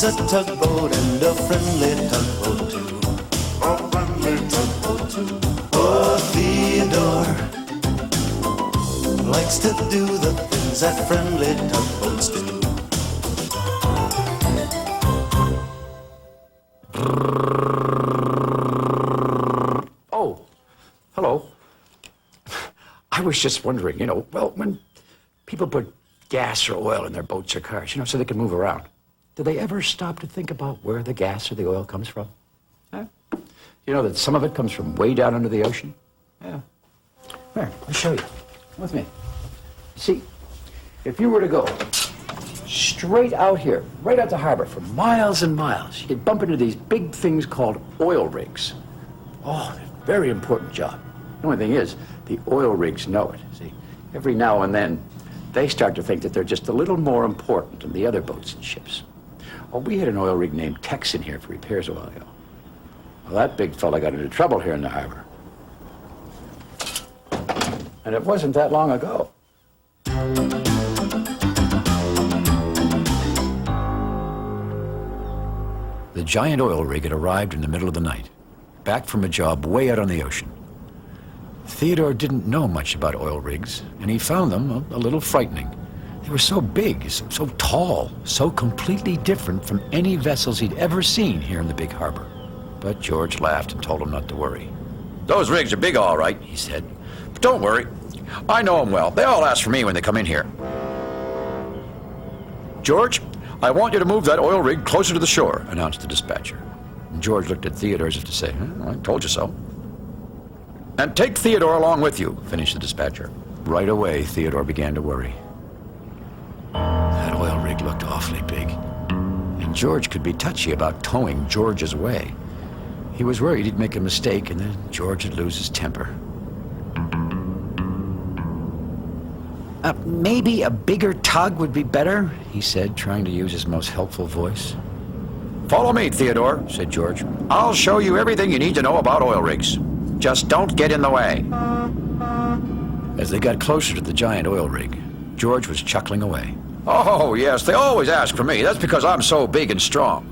He's a tugboat and a friendly tugboat too. A friendly tugboat too. Oh, Theodore likes to do the things that friendly tugboats do. Oh, hello. I was just wondering, when people put gas or oil in their boats or cars, so they can move around, do they ever stop to think about where the gas or the oil comes from? Huh? You know that some of it comes from way down under the ocean? Yeah. Here, I'll show you. Come with me. See, if you were to go straight out here, right out the harbor for miles and miles, you'd bump into these big things called oil rigs. Oh, they're a very important job. The only thing is, the oil rigs know it. See, every now and then, they start to think that they're just a little more important than the other boats and ships. Oh, we had an oil rig named Tex in here for repairs a while ago. Well, that big fella got into trouble here in the harbor. And it wasn't that long ago. The giant oil rig had arrived in the middle of the night, back from a job way out on the ocean. Theodore didn't know much about oil rigs, and he found them a little frightening. They were so big, so tall, so completely different from any vessels he'd ever seen here in the big harbor. But George laughed and told him not to worry. Those rigs are big, all right, he said. But don't worry. I know them well. They all ask for me when they come in here. George, I want you to move that oil rig closer to the shore, announced the dispatcher. And George looked at Theodore as if to say, I told you so. And take Theodore along with you, finished the dispatcher. Right away, Theodore began to worry. That oil rig looked awfully big. And George could be touchy about towing George's way. He was worried he'd make a mistake and then George would lose his temper. Maybe a bigger tug would be better, he said, trying to use his most helpful voice. Follow me, Theodore, said George. I'll show you everything you need to know about oil rigs. Just don't get in the way. As they got closer to the giant oil rig, George was chuckling away. Oh, yes, they always ask for me. That's because I'm so big and strong.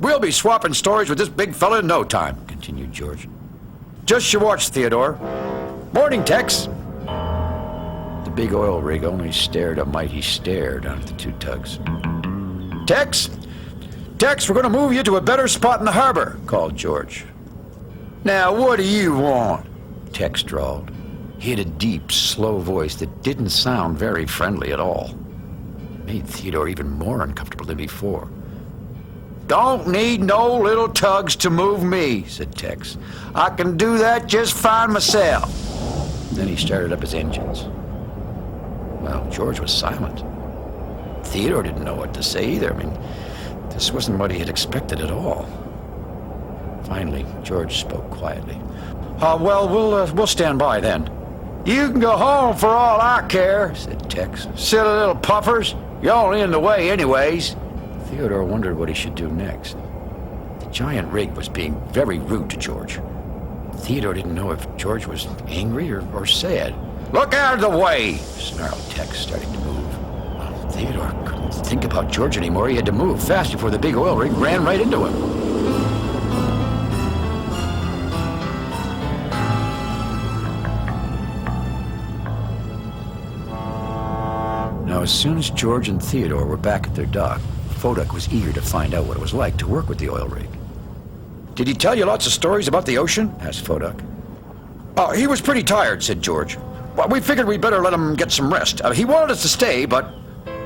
We'll be swapping stories with this big fella in no time, continued George. Just you watch, Theodore. Morning, Tex. The big oil rig only stared a mighty stare down at the two tugs. Tex, we're going to move you to a better spot in the harbor, called George. Now, what do you want? Tex drawled. He had a deep, slow voice that didn't sound very friendly at all. It made Theodore even more uncomfortable than before. Don't need no little tugs to move me, said Tex. I can do that just fine myself. Then he started up his engines. Well, George was silent. Theodore didn't know what to say either. This wasn't what he had expected at all. Finally, George spoke quietly. Well, we'll stand by then. You can go home for all I care, said Tex. Silly little puffers. You're only in the way anyways. Theodore wondered what he should do next. The giant rig was being very rude to George. Theodore didn't know if George was angry or sad. Look out of the way, snarled Tex, starting to move. Well, Theodore couldn't think about George anymore. He had to move fast before the big oil rig ran right into him. Now, as soon as George and Theodore were back at their dock, Foduck was eager to find out what it was like to work with the oil rig. Did he tell you lots of stories about the ocean? Asked Foduck. He was pretty tired, said George. Well, we figured we'd better let him get some rest. He wanted us to stay, but...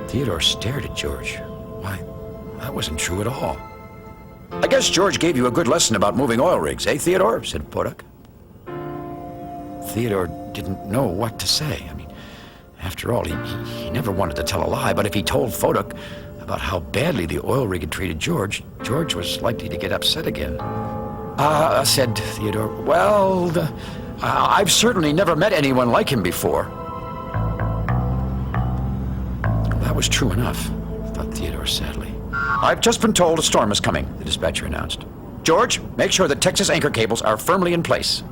Theodore stared at George. Why, that wasn't true at all. I guess George gave you a good lesson about moving oil rigs, eh, Theodore? Said Foduck. Theodore didn't know what to say. After all, he never wanted to tell a lie, but if he told Foduck about how badly the oil rig had treated George, George was likely to get upset again. Said Theodore, well, I've certainly never met anyone like him before. Well, that was true enough, thought Theodore sadly. I've just been told a storm is coming, the dispatcher announced. George, make sure the Texas anchor cables are firmly in place.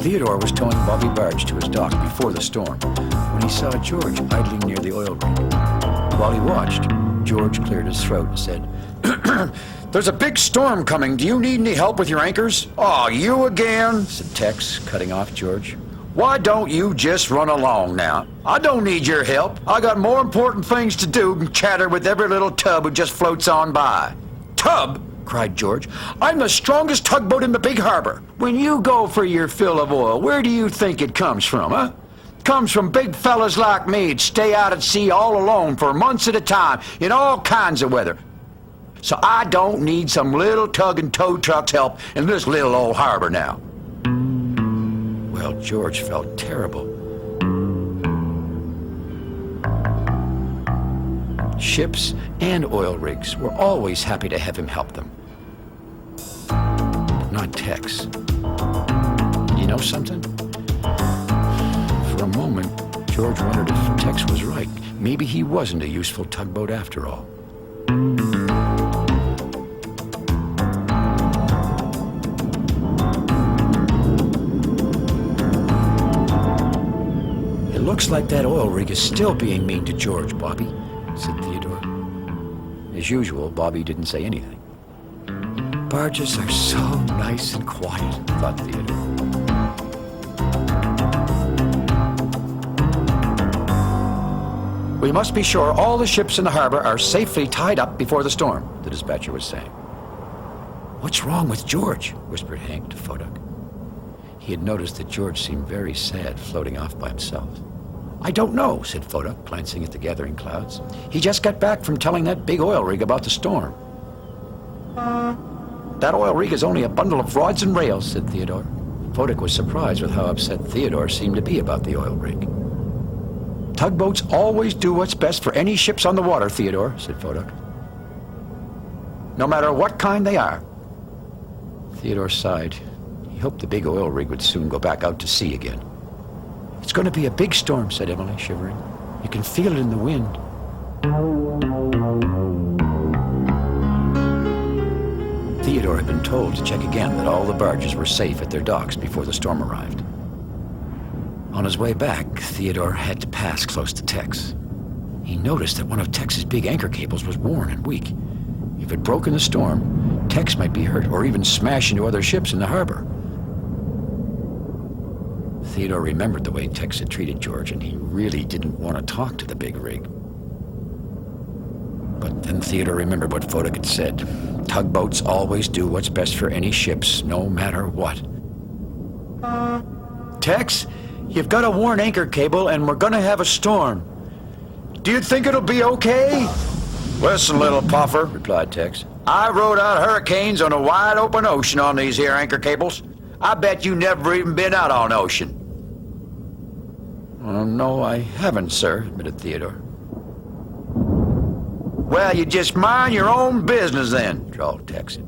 Theodore was towing Bobby Barge to his dock before the storm when he saw George idling near the oil rig. While he watched, George cleared his throat and said, There's a big storm coming. Do you need any help with your anchors? Oh, you again? Said Tex, cutting off George. Why don't you just run along now? I don't need your help. I got more important things to do than chatter with every little tub who just floats on by. Tub? Cried George. I'm the strongest tugboat in the big harbor. When you go for your fill of oil, where do you think it comes from, huh? Comes from big fellas like me that stay out at sea all alone for months at a time in all kinds of weather. So I don't need some little tug and tow truck's help in this little old harbor now. Well, George felt terrible. Ships and oil rigs were always happy to have him help them. But not Tex. You know something? For a moment, George wondered if Tex was right. Maybe he wasn't a useful tugboat after all. It looks like that oil rig is still being mean to George, Bobby, said Theodore. As usual, Bobby didn't say anything. Barges are so nice and quiet, thought Theodore. We must be sure all the ships in the harbor are safely tied up before the storm, the dispatcher was saying. What's wrong with George? Whispered Hank to Fodak. He had noticed that George seemed very sad, floating off by himself. I don't know, said Fodak, glancing at the gathering clouds. He just got back from telling that big oil rig about the storm. That oil rig is only a bundle of rods and rails, said Theodore. Fodak was surprised with how upset Theodore seemed to be about the oil rig. Tugboats always do what's best for any ships on the water, Theodore, said Fodak. No matter what kind they are. Theodore sighed. He hoped the big oil rig would soon go back out to sea again. It's going to be a big storm, said Emily, shivering. You can feel it in the wind. Theodore had been told to check again that all the barges were safe at their docks before the storm arrived. On his way back, Theodore had to pass close to Tex. He noticed that one of Tex's big anchor cables was worn and weak. If it broke in the storm, Tex might be hurt or even smash into other ships in the harbor. Theodore remembered the way Tex had treated George, and he really didn't want to talk to the big rig. But then Theodore remembered what Fodak had said. Tugboats always do what's best for any ships, no matter what. Tex, you've got a worn anchor cable, and we're gonna have a storm. Do you think it'll be okay? Listen, little puffer, replied Tex. I rode out hurricanes on a wide open ocean on these here anchor cables. I bet you never even been out on ocean. No, I haven't, sir, admitted Theodore. Well, you just mind your own business then, drawled Tex.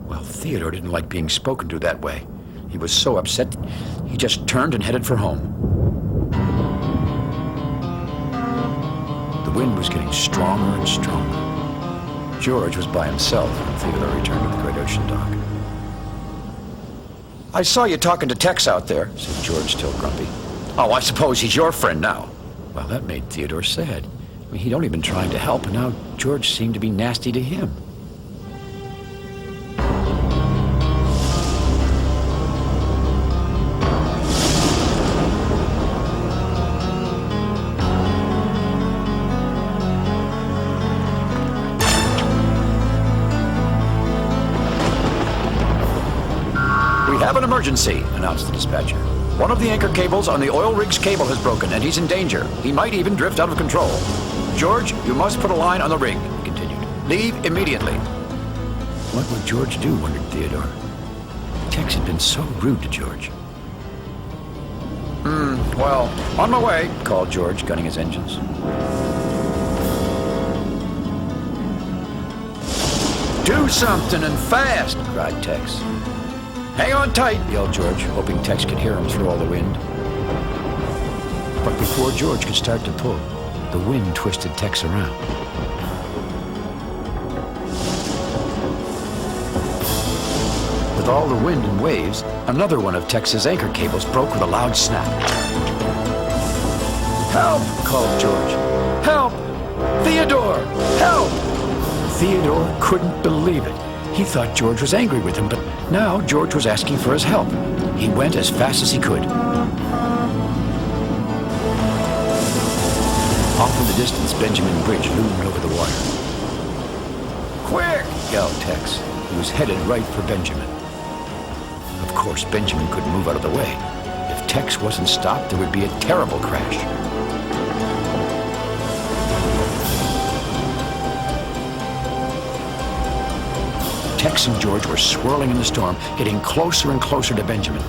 Well, Theodore didn't like being spoken to that way. He was so upset, he just turned and headed for home. The wind was getting stronger and stronger. George was by himself when Theodore returned to the Great Ocean dock. I saw you talking to Tex out there, said George, still grumpy. Oh, I suppose he's your friend now. Well, that made Theodore sad. I mean, he'd only been trying to help, and now George seemed to be nasty to him. We have an emergency, announced the dispatcher. One of the anchor cables on the oil rig's cable has broken, and he's in danger. He might even drift out of control. George, you must put a line on the rig, he continued. Leave immediately. What would George do, wondered Theodore. Tex had been so rude to George. Well, on my way, Called George, gunning his engines. Do something and fast, cried Tex. Hang on tight, Yelled George, hoping Tex could hear him through all the wind. But before George could start to pull, the wind twisted Tex around. The with all the wind and waves, another one of Tex's anchor cables broke with a loud snap. "Help!" called George. "Help! Theodore! Help!" Theodore couldn't believe it. He thought George was angry with him, but now George was asking for his help. He went as fast as he could. Off in the distance, Benjamin Bridge loomed over the water. "Quick!" yelled Tex. He was headed right for Benjamin. Of course, Benjamin couldn't move out of the way. If Tex wasn't stopped, there would be a terrible crash. Tex and George were swirling in the storm, getting closer and closer to Benjamin.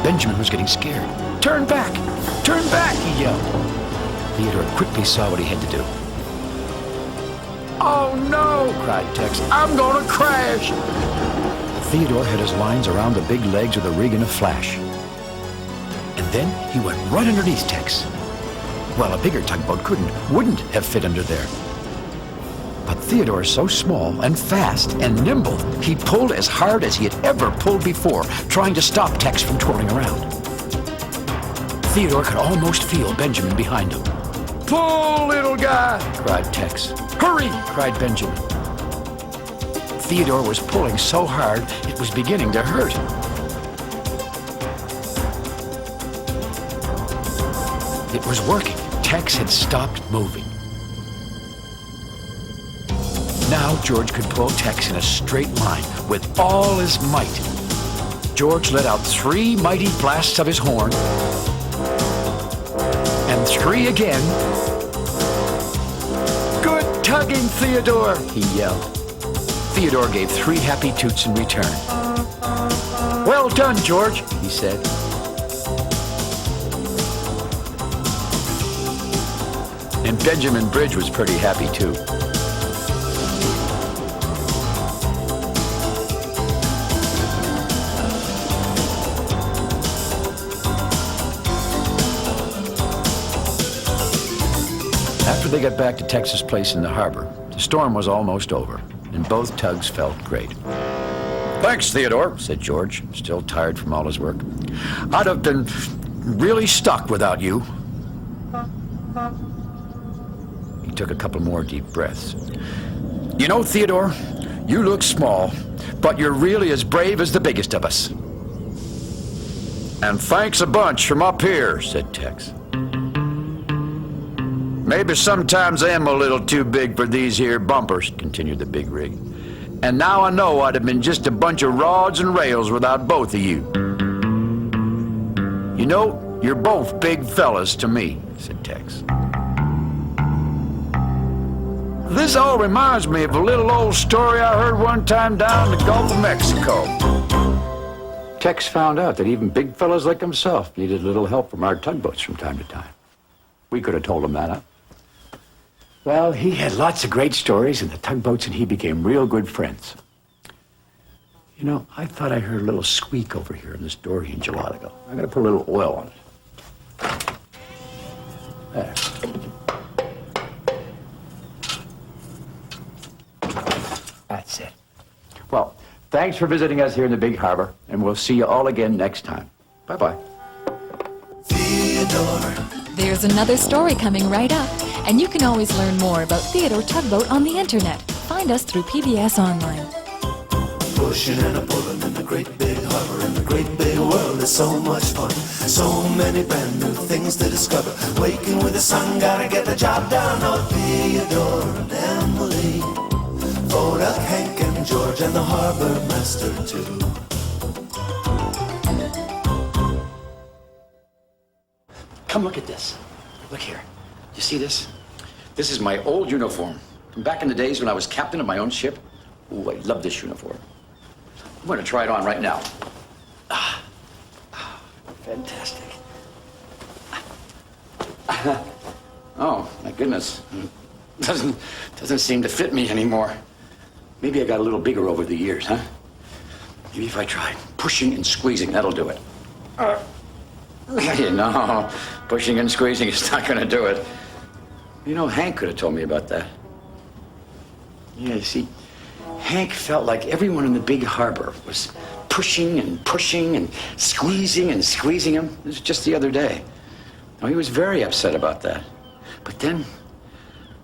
Benjamin was getting scared. "Turn back! Turn back!" he yelled. Theodore quickly saw what he had to do. "Oh no!" cried Tex. "I'm gonna crash!" Theodore had his lines around the big legs of the rig in a flash. And then he went right underneath Tex. Well, a bigger tugboat wouldn't have fit under there. But Theodore is so small and fast and nimble, he pulled as hard as he had ever pulled before, trying to stop Tex from twirling around. Theodore could almost feel Benjamin behind him. "Pull, little guy!" cried Tex. "Hurry!" cried Benjamin. Theodore was pulling so hard, it was beginning to hurt. It was working. Tex had stopped moving. Now George could pull Tex in a straight line with all his might. George let out 3 mighty blasts of his horn, and 3 again. "Good tugging, Theodore!" he yelled. Theodore gave 3 happy toots in return. "Well done, George," he said. And Benjamin Bridge was pretty happy too. After they got back to Tex's place in the harbor, the storm was almost over, and both tugs felt great. "Thanks, Theodore," said George, still tired from all his work. "I'd have been really stuck without you." He took a couple more deep breaths. "You know, Theodore, you look small, but you're really as brave as the biggest of us." "And thanks a bunch from up here," said Tex. "Maybe sometimes I am a little too big for these here bumpers," continued the big rig. "And now I know I'd have been just a bunch of rods and rails without both of you." "You know, you're both big fellas to me," said Tex. "This all reminds me of a little old story I heard one time down in the Gulf of Mexico." Tex found out that even big fellas like himself needed a little help from our tugboats from time to time. We could have told him that, huh? Well, he had lots of great stories, and the tugboats and he became real good friends. You know, I thought I heard a little squeak over here in this door hinge a while ago. I'm going to put a little oil on it. There. That's it. Well, thanks for visiting us here in the Big Harbor, and we'll see you all again next time. Bye-bye. Theodore. There's another story coming right up, and you can always learn more about Theodore Tugboat on the internet. Find us through PBS Online. Pushing and a pulling in the great big harbor, in the great big world is so much fun. So many brand new things to discover. Waking with the sun, gotta get the job done. Oh, Theodore and Emily, Voda, Hank and George, and the harbor master too. Come look at this. Look here. You see this? This is my old uniform from back in the days when I was captain of my own ship. Ooh, I love this uniform. I'm going to try it on right now. Fantastic. Oh, my goodness. Doesn't seem to fit me anymore. Maybe I got a little bigger over the years, huh? Maybe if I try pushing and squeezing, that'll do it. No, pushing and squeezing is not going to do it. You know, Hank could have told me about that. Yeah, you see, Hank felt like everyone in the big harbor was pushing and squeezing him. It was just the other day. Now, he was very upset about that. But then,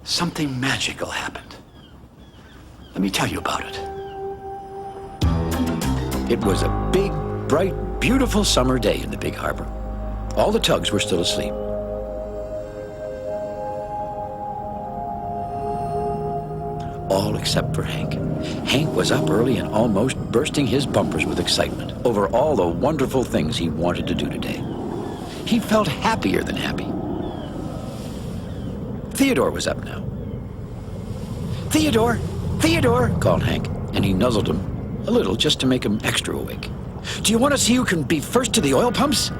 something magical happened. Let me tell you about it. It was a big, bright, beautiful summer day in the big harbor. All the tugs were still asleep. All except for Hank. Hank was up early and almost bursting his bumpers with excitement over all the wonderful things he wanted to do today. He felt happier than happy. Theodore was up now. "Theodore! Theodore!" called Hank, and he nuzzled him a little just to make him extra awake. "Do you want to see who can be first to the oil pumps?"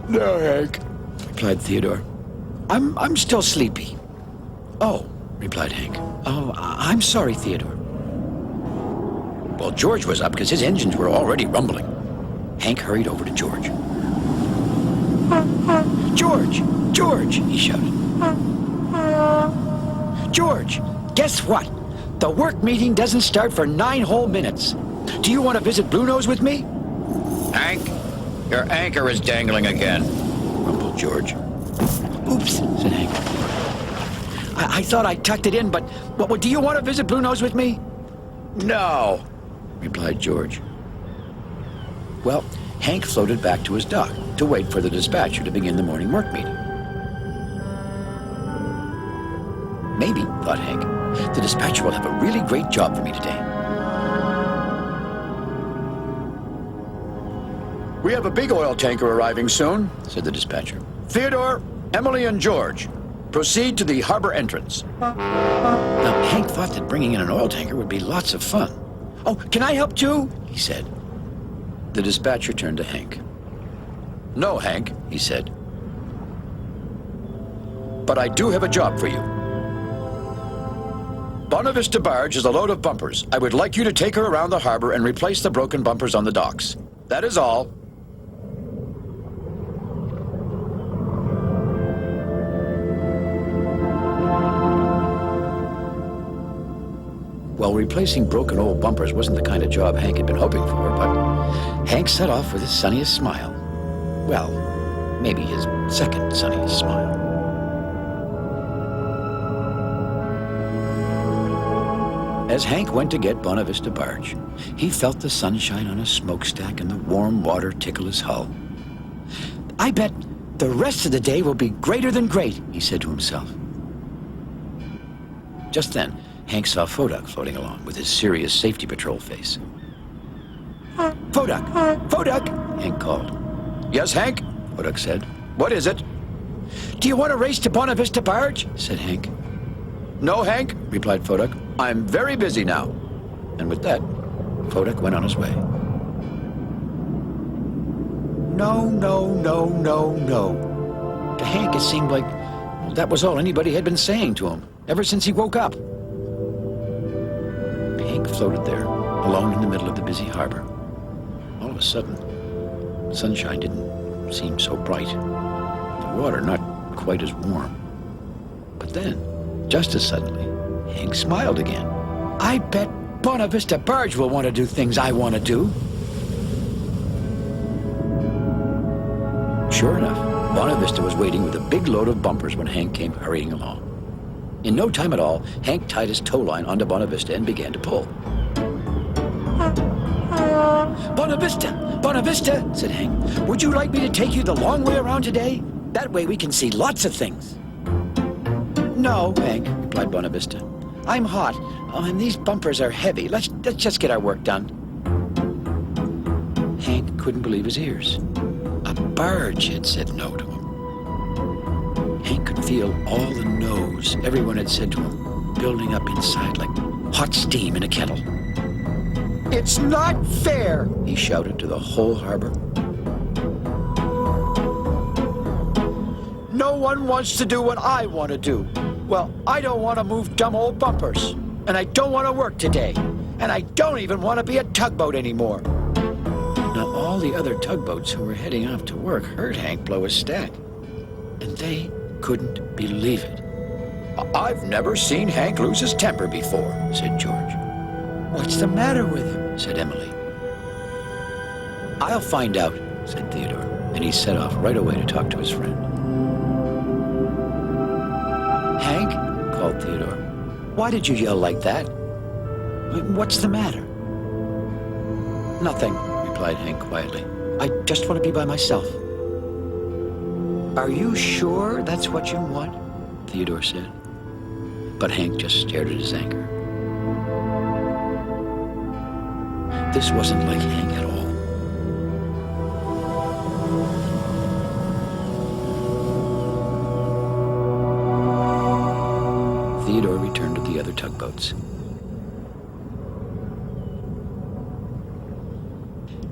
"No, Hank," replied Theodore. I'm still sleepy." "Oh," replied Hank. "Oh, I'm sorry, Theodore." Well, George was up because his engines were already rumbling. Hank hurried over to George. "George! George!" he shouted. "George, guess what? The work meeting doesn't start for 9 whole minutes. Do you want to visit Blue Nose with me?" Hank, your anchor is dangling again, rumbled George. "Oops," said Hank. I thought I tucked it in, but do you want to visit Blue Nose with me?" No, replied George. Well, Hank floated back to his dock to wait for the dispatcher to begin the morning work meeting. Maybe, thought Hank, the dispatcher will have a really great job for me today. "We have a big oil tanker arriving soon," said the dispatcher. "Theodore, Emily, and George, proceed to the harbor entrance." Now, Hank thought that bringing in an oil tanker would be lots of fun. "Oh, can I help too?" he said. The dispatcher turned to Hank. "No, Hank," he said. "But I do have a job for you. Bonavista barge is a load of bumpers. I would like you to take her around the harbor and replace the broken bumpers on the docks. That is all." Well, replacing broken old bumpers wasn't the kind of job Hank had been hoping for, but Hank set off with his sunniest smile. Well, maybe his second sunniest smile. As Hank went to get Bonavista barge, he felt the sunshine on his smokestack and the warm water tickle his hull. "I bet the rest of the day will be greater than great," he said to himself. Just then, Hank saw Foduck floating along with his serious safety patrol face. "Foduck! Foduck!" Hank called. "Yes, Hank?" Foduck said. "What is it?" "Do you want to race to Bonavista barge?" said Hank. "No, Hank," replied Foduck. "I'm very busy now." And with that, Foduck went on his way. No. To Hank, it seemed like that was all anybody had been saying to him ever since he woke up. Hank floated there, alone in the middle of the busy harbor. All of a sudden, the sunshine didn't seem so bright. The water not quite as warm. But then, just as suddenly, Hank smiled again. "I bet Bonavista barge will want to do things I want to do." Sure enough, Bonavista was waiting with a big load of bumpers when Hank came hurrying along. In no time at all, Hank tied his tow line onto Bonavista and began to pull. "Bonavista! Bonavista!" said Hank. "Would you like me to take you the long way around today? That way we can see lots of things." "No, Hank," replied Bonavista. "I'm hot. Oh, and these bumpers are heavy. Let's just get our work done." Hank couldn't believe his ears. A barge had said no to him. Hank could feel all the no's everyone had said to him building up inside like hot steam in a kettle. "It's not fair," he shouted to the whole harbor. "No one wants to do what I want to do. Well, I don't want to move dumb old bumpers. And I don't want to work today. And I don't even want to be a tugboat anymore." Now, all the other tugboats who were heading off to work heard Hank blow his stack. And they couldn't believe it. "I've never seen Hank lose his temper before," said George. What's the matter with him? Said Emily. I'll find out, said Theodore, and he set off right away to talk to his friend. Hank, called Theodore, why did you yell like that? What's the matter? Nothing, replied Hank quietly. I just want to be by myself. Are you sure that's what you want? Theodore said. But Hank just stared at his anchor. This wasn't like Hank at all. Theodore returned to the other tugboats.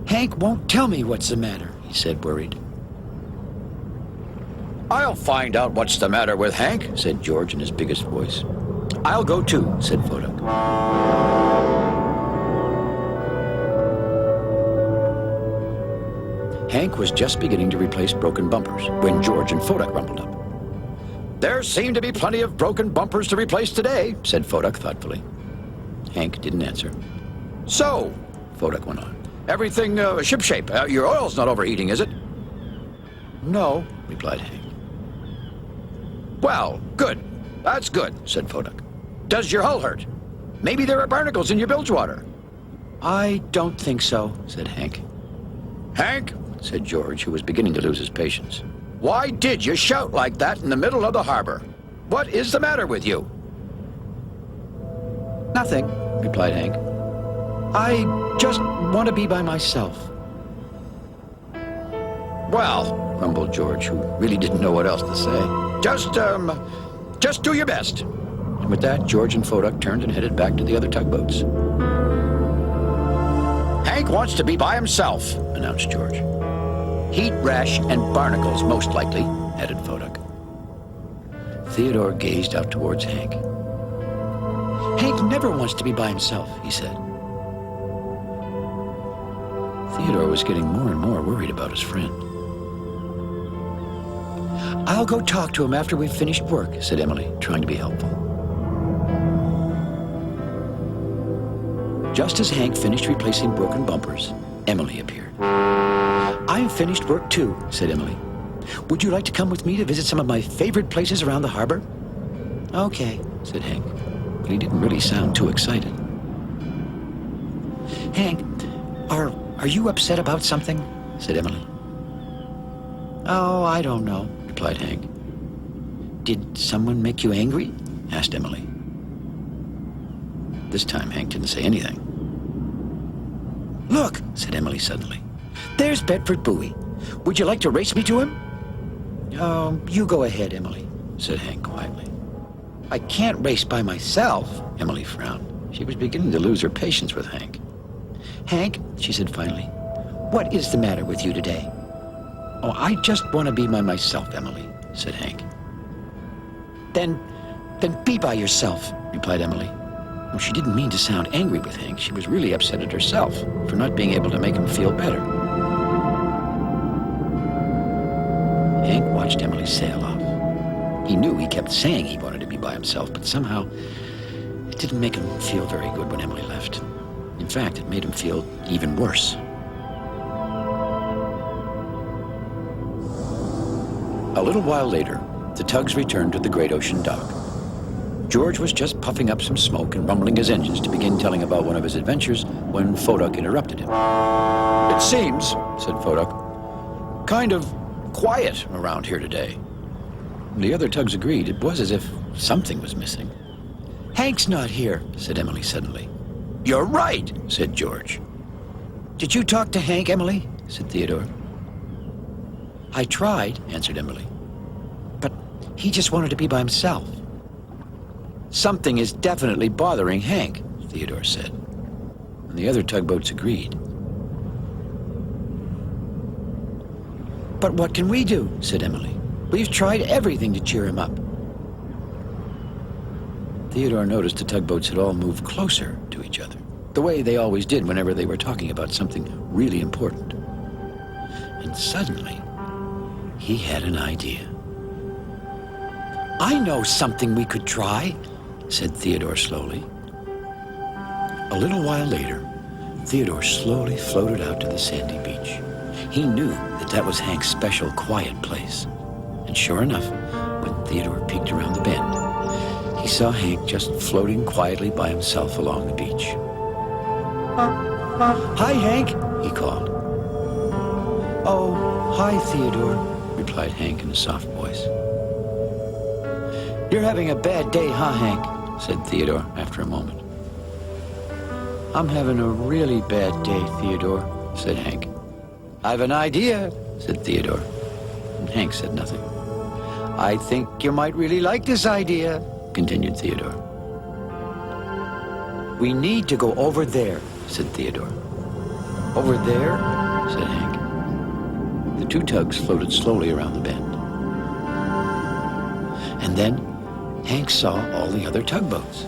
Hank won't tell me what's the matter, he said, worried. I'll find out what's the matter with Hank, said George in his biggest voice. I'll go too, said Fodak. Hank was just beginning to replace broken bumpers when George and Fodak rumbled up. There seem to be plenty of broken bumpers to replace today, said Fodak thoughtfully. Hank didn't answer. So, Fodak went on, everything shipshape. Your oil's not overheating, is it? No, replied Hank. Well, good. That's good, said Fodak. Does your hull hurt? Maybe there are barnacles in your bilge water. I don't think so, said Hank. Hank, said George, who was beginning to lose his patience. Why did you shout like that in the middle of the harbor? What is the matter with you? Nothing, replied Hank. I just want to be by myself. Well, grumbled George, who really didn't know what else to say. Just do your best. And with that, George and Fodak turned and headed back to the other tugboats. Hank wants to be by himself, announced George. Heat rash and barnacles, most likely, added Fodak. Theodore gazed out towards Hank. Hank never wants to be by himself, he said. Theodore was getting more and more worried about his friend. I'll go talk to him after we've finished work, said Emily, trying to be helpful. Just as Hank finished replacing broken bumpers, Emily appeared. I'm finished work too, said Emily. Would you like to come with me to visit some of my favorite places around the harbor? Okay, said Hank, but he didn't really sound too excited. Hank, are you upset about something? Said Emily. Oh, I don't know, replied Hank. Did someone make you angry? Asked Emily. This time Hank didn't say anything. Look, said Emily suddenly. There's Bedford Bowie. Would you like to race me to him? Oh, you go ahead, Emily, said Hank quietly. I can't race by myself, Emily frowned. She was beginning to lose her patience with Hank. Hank, she said finally, what is the matter with you today? Oh, I just want to be by myself, Emily, said Hank. Then be by yourself, replied Emily. Well, she didn't mean to sound angry with Hank. She was really upset at herself for not being able to make him feel better. Hank watched Emily sail off. He knew he kept saying he wanted to be by himself, but somehow it didn't make him feel very good when Emily left. In fact, it made him feel even worse. A little while later, the tugs returned to the great ocean dock. George was just puffing up some smoke and rumbling his engines to begin telling about one of his adventures when Fodak interrupted him. It seems, said Fodak, kind of quiet around here today. The other tugs agreed. It was as if something was missing. Hank's not here, said Emily suddenly. You're right, said George. Did you talk to Hank, Emily? Said Theodore. I tried, answered Emily. But he just wanted to be by himself. Something is definitely bothering Hank, Theodore said. And the other tugboats agreed. But what can we do? Said Emily. We've tried everything to cheer him up. Theodore noticed the tugboats had all moved closer to each other, the way they always did whenever they were talking about something really important. And suddenly, he had an idea. I know something we could try, said Theodore slowly. A little while later, Theodore slowly floated out to the sandy beach. He knew that that was Hank's special quiet place. And sure enough, when Theodore peeked around the bend, he saw Hank just floating quietly by himself along the beach. "Hi, Hank," he called. "Oh, hi, Theodore," replied Hank in a soft voice. "You're having a bad day, huh, Hank?" said Theodore after a moment. "I'm having a really bad day, Theodore," said Hank. "I've an idea," said Theodore. And Hank said nothing. "I think you might really like this idea," continued Theodore. "We need to go over there," said Theodore. "Over there?" said Hank. The two tugs floated slowly around the bend. And then Hank saw all the other tugboats,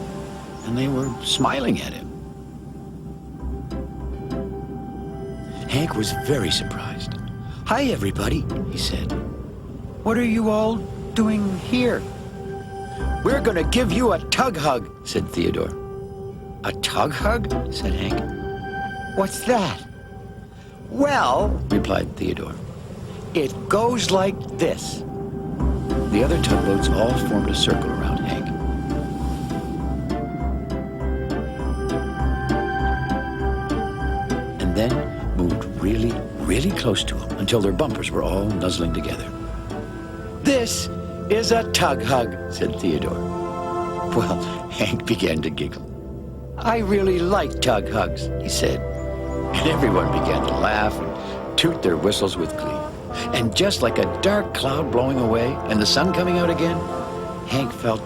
and they were smiling at him. Hank was very surprised. "Hi, everybody," he said. "What are you all doing here?" "We're going to give you a tug hug," said Theodore. "A tug hug?" said Hank. "What's that?" "Well," replied Theodore, "it goes like this." The other tugboats all formed a circle around Hank. And then moved really, really close to him until their bumpers were all nuzzling together. "This is a tug hug," said Theodore. Well, Hank began to giggle. "I really like tug hugs," he said. And everyone began to laugh and toot their whistles with glee. And just like a dark cloud blowing away and the sun coming out again, Hank felt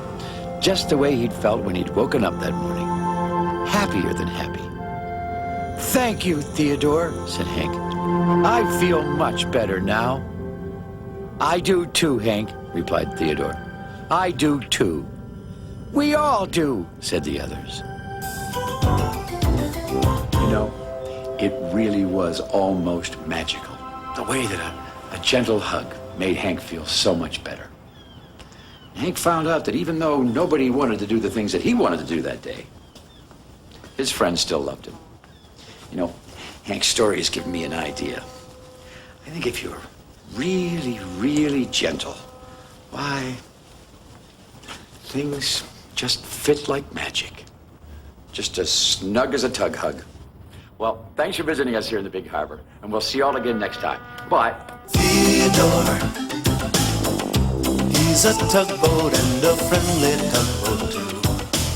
just the way he'd felt when he'd woken up that morning. Happier than happy. "Thank you, Theodore," said Hank. "I feel much better now." "I do too, Hank," replied Theodore. "I do too." "We all do," said the others. You know, it really was almost magical, the way that a gentle hug made Hank feel so much better. Hank found out that even though nobody wanted to do the things that he wanted to do that day, his friends still loved him. You know, Hank's story has given me an idea. I think if you're really, really gentle, why, things just fit like magic. Just as snug as a tug hug. Well, thanks for visiting us here in the Big Harbor, and we'll see you all again next time. Bye. Theodore, he's a tugboat and a friendly tugboat too.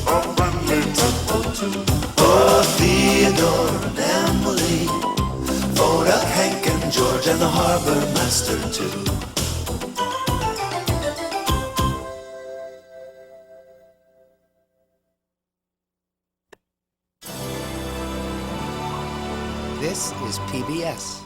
A friendly tugboat too. Oh, Theodore and Emily, Voda, Hank and George and the harbor master too. This is PBS.